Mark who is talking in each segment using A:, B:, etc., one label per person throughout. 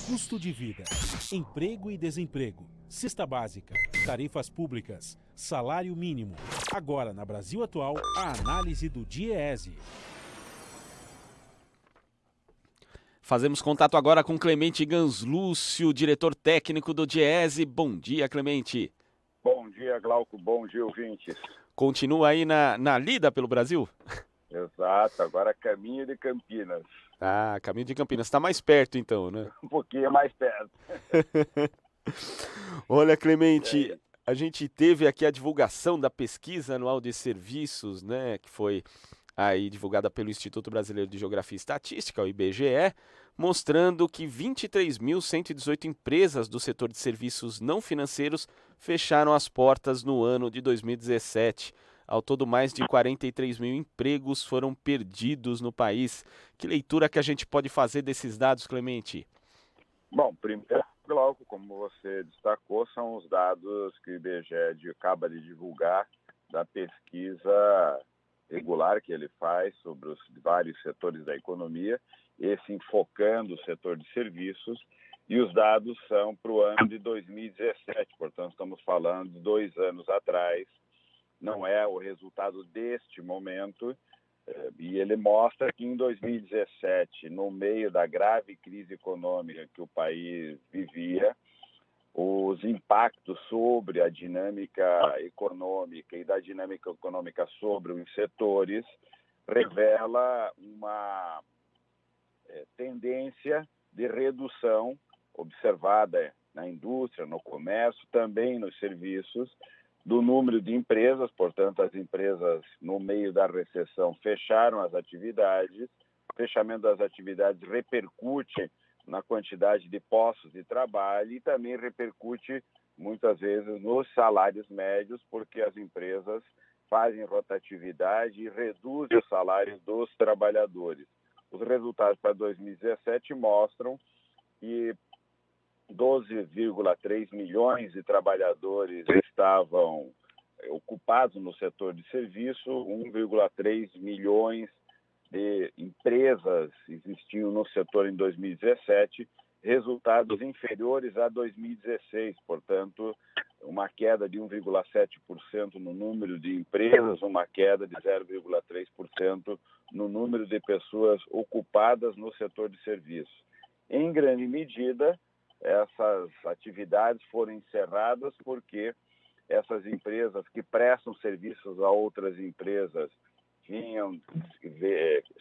A: Custo de vida, emprego e desemprego, cesta básica, tarifas públicas, salário mínimo. Agora, na Brasil Atual, a análise do DIEESE.
B: Fazemos contato agora com Clemente Ganslúcio, diretor técnico do DIEESE. Bom dia, Clemente.
C: Bom dia, Glauco. Bom dia, ouvintes.
B: Continua aí na lida pelo Brasil?
C: Exato, agora caminho de Campinas.
B: Ah, caminho de Campinas. Está mais perto então, né?
C: Um pouquinho mais perto.
B: Olha, Clemente, a gente teve aqui a divulgação da pesquisa anual de serviços, né? Que foi aí divulgada pelo Instituto Brasileiro de Geografia e Estatística, o IBGE, mostrando que 23.118 empresas do setor de serviços não financeiros fecharam as portas no ano de 2017. Ao todo, mais de 43 mil empregos foram perdidos no país. Que leitura que a gente pode fazer desses dados, Clemente?
C: Bom, primeiro, Glauco, como você destacou, são os dados que o IBGE acaba de divulgar da pesquisa regular que ele faz sobre os vários setores da economia, esse enfocando o setor de serviços, e os dados são para o ano de 2017, portanto estamos falando de 2 anos atrás, não é o resultado deste momento, e ele mostra que em 2017, no meio da grave crise econômica que o país vivia, os impactos sobre a dinâmica econômica e da dinâmica econômica sobre os setores revela uma tendência de redução observada na indústria, no comércio, também nos serviços, do número de empresas. Portanto, as empresas, no meio da recessão, fecharam as atividades. O fechamento das atividades repercute na quantidade de postos de trabalho e também repercute, muitas vezes, nos salários médios, porque as empresas fazem rotatividade e reduzem os salários dos trabalhadores. Os resultados para 2017 mostram que 12,3 milhões de trabalhadores estavam ocupados no setor de serviço, 1,3 milhões de empresas existiam no setor em 2017, resultados inferiores a 2016, portanto, uma queda de 1,7% no número de empresas, uma queda de 0,3% no número de pessoas ocupadas no setor de serviço. Em grande medida, essas atividades foram encerradas porque essas empresas que prestam serviços a outras empresas vinham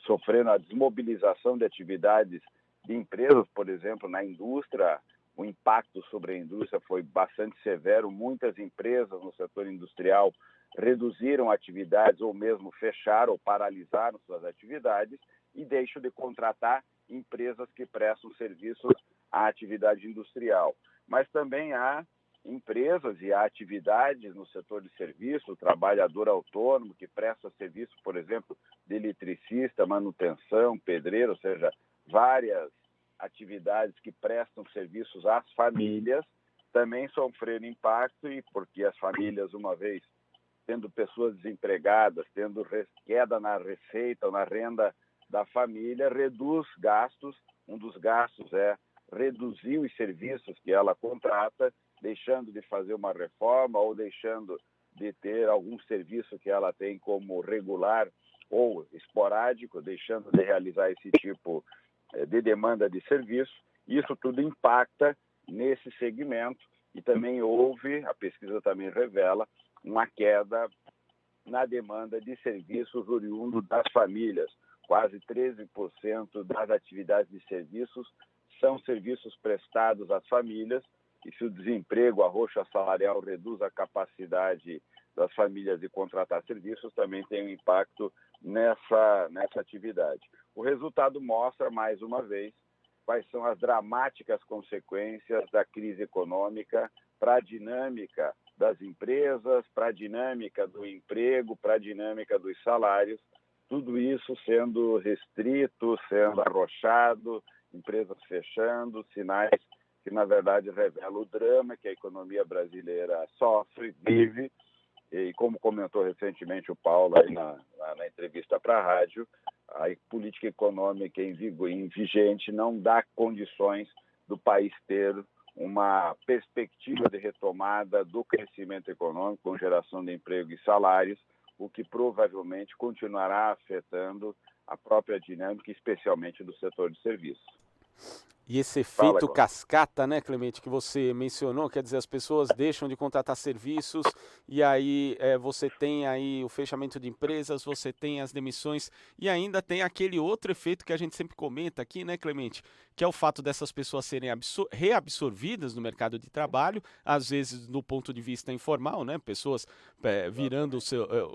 C: sofrendo a desmobilização de atividades de empresas, por exemplo, na indústria. O impacto sobre a indústria foi bastante severo. Muitas empresas no setor industrial reduziram atividades ou mesmo fecharam ou paralisaram suas atividades e deixam de contratar empresas que prestam serviços à atividade industrial. Mas também há empresas e há atividades no setor de serviço, o trabalhador autônomo que presta serviço, por exemplo, de eletricista, manutenção, pedreiro, ou seja, várias atividades que prestam serviços às famílias, também sofreram impacto, e porque as famílias, uma vez tendo pessoas desempregadas, tendo queda na receita ou na renda da família, reduz gastos. Um dos gastos é reduzir os serviços que ela contrata, deixando de fazer uma reforma ou deixando de ter algum serviço que ela tem como regular ou esporádico, deixando de realizar esse tipo de demanda de serviço. Isso tudo impacta nesse segmento e também houve, a pesquisa também revela, uma queda na demanda de serviços oriundos das famílias. Quase 13% das atividades de serviços são serviços prestados às famílias, e se o desemprego, a rocha salarial reduz a capacidade das famílias de contratar serviços, também tem um impacto nessa atividade. O resultado mostra, mais uma vez, quais são as dramáticas consequências da crise econômica para a dinâmica das empresas, para a dinâmica do emprego, para a dinâmica dos salários, tudo isso sendo restrito, sendo arrochado, empresas fechando, sinais que, na verdade, revelam o drama que a economia brasileira sofre, vive, E como comentou recentemente o Paulo aí na entrevista para a rádio, a política econômica em vigente não dá condições do país ter uma perspectiva de retomada do crescimento econômico com geração de emprego e salários, o que provavelmente continuará afetando a própria dinâmica, especialmente do setor de serviços.
B: E esse efeito cascata, né, Clemente, que você mencionou, quer dizer, as pessoas deixam de contratar serviços e aí você tem aí o fechamento de empresas, você tem as demissões e ainda tem aquele outro efeito que a gente sempre comenta aqui, né, Clemente, que é o fato dessas pessoas serem reabsorvidas no mercado de trabalho, às vezes do ponto de vista informal, né, pessoas virando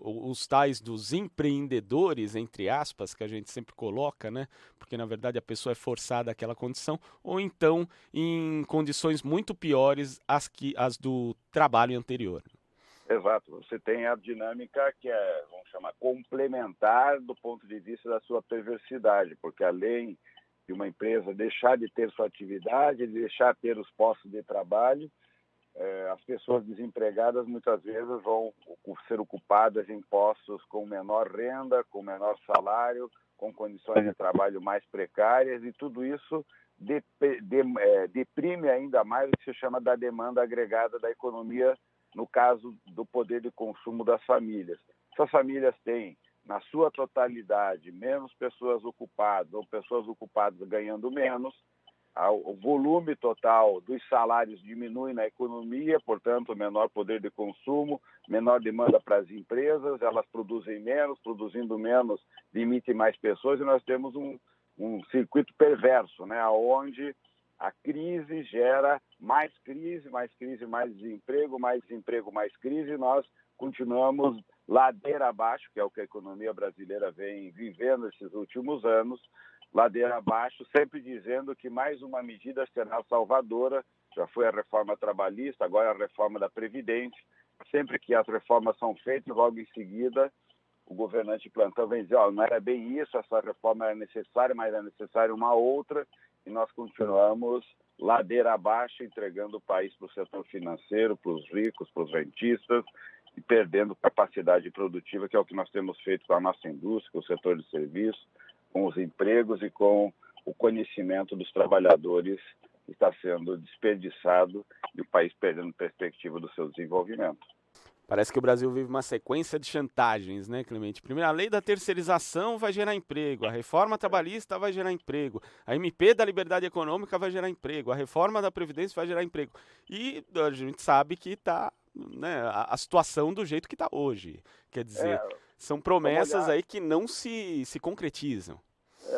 B: os tais dos empreendedores, entre aspas, que a gente sempre coloca, né, porque na verdade a pessoa é forçada àquela condição, ou então em condições muito piores as do trabalho anterior.
C: Exato, você tem a dinâmica que é, vamos chamar, complementar do ponto de vista da sua perversidade, porque além de uma empresa deixar de ter sua atividade, deixar de ter os postos de trabalho, as pessoas desempregadas muitas vezes vão ser ocupadas em postos com menor renda, com menor salário, com condições de trabalho mais precárias, e tudo isso deprime ainda mais o que se chama da demanda agregada da economia, no caso do poder de consumo das famílias. Se as famílias têm, na sua totalidade, menos pessoas ocupadas ou pessoas ocupadas ganhando menos, o volume total dos salários diminui na economia, portanto, menor poder de consumo, menor demanda para as empresas, elas produzem menos, produzindo menos, limitem mais pessoas, e nós temos um circuito perverso, né, onde a crise gera mais crise, mais desemprego, mais crise, e nós continuamos ladeira abaixo, que é o que a economia brasileira vem vivendo esses últimos anos, ladeira abaixo, sempre dizendo que mais uma medida será salvadora, já foi a reforma trabalhista, agora a reforma da Previdência, sempre que as reformas são feitas, logo em seguida, o governante de plantão vem dizer, não era bem isso, essa reforma era necessária, mas era necessária uma outra, e nós continuamos ladeira abaixo, entregando o país para o setor financeiro, para os ricos, para os rentistas, e perdendo capacidade produtiva, que é o que nós temos feito com a nossa indústria, com o setor de serviços, com os empregos e com o conhecimento dos trabalhadores que está sendo desperdiçado e o país perdendo perspectiva do seu desenvolvimento.
B: Parece que o Brasil vive uma sequência de chantagens, né, Clemente? Primeiro, a lei da terceirização vai gerar emprego, a reforma trabalhista vai gerar emprego, a MP da liberdade econômica vai gerar emprego, a reforma da Previdência vai gerar emprego. E a gente sabe que está, né, a situação do jeito que está hoje. Quer dizer, são promessas aí que não se concretizam.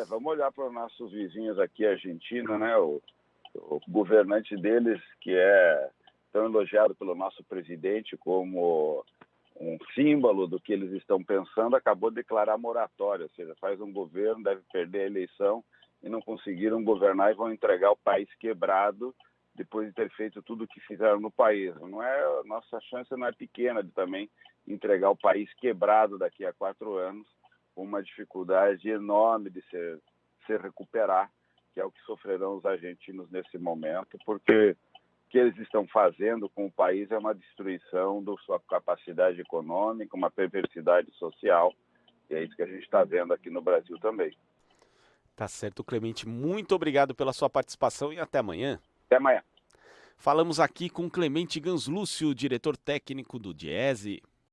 C: Vamos olhar para os nossos vizinhos aqui, Argentina, né? O governante deles, que é tão elogiado pelo nosso presidente como um símbolo do que eles estão pensando, acabou de declarar moratória, ou seja, faz um governo, deve perder a eleição e não conseguiram governar e vão entregar o país quebrado depois de ter feito tudo o que fizeram no país. Nossa chance não é pequena de também entregar o país quebrado daqui a 4 anos, com uma dificuldade enorme de se recuperar, que é o que sofrerão os argentinos nesse momento, porque o que eles estão fazendo com o país é uma destruição da sua capacidade econômica, uma perversidade social, e é isso que a gente está vendo aqui no Brasil também.
B: Tá certo, Clemente. Muito obrigado pela sua participação e até amanhã.
C: Até amanhã.
B: Falamos aqui com Clemente Ganslúcio, diretor técnico do Diese.